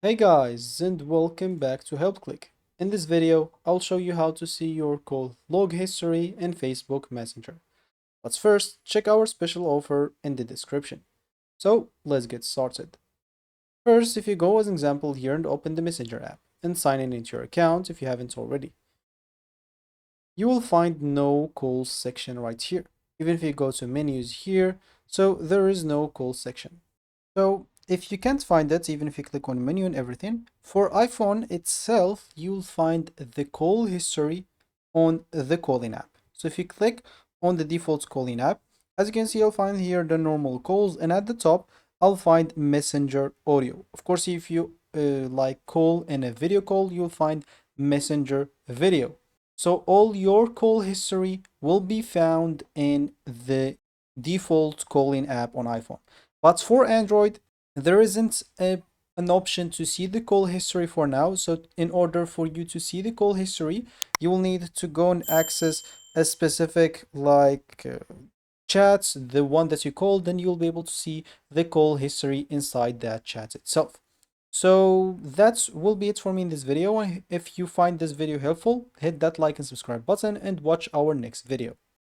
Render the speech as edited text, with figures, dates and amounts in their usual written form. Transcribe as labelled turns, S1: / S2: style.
S1: Hey guys, and welcome back to HelpClick. In this video, I'll show you how to see your call log history in Facebook Messenger. But first, check our special offer in the description. So let's get started. First, if you go as an example here and open the Messenger app and sign in into your account if you haven't already, you will find no calls section right here. Even if you go to menus here, so there is no calls section. So if you can't find it, even if you click on menu and everything, for iPhone itself, you'll find the call history on the calling app. So if you click on the default calling app, as you can see, I'll find here the normal calls, and at the top, I'll find Messenger audio. Of course, if you like call in a video call, you'll find Messenger video. So all your call history will be found in the default calling app on iPhone. But for Android, there isn't an option to see the call history for now. So in order for you to see the call history, you will need to go and access a specific chats, the one that you called, then you'll be able to see the call history inside that chat itself. So that will be it for me in this video. If you find this video helpful, hit that like and subscribe button and watch our next video.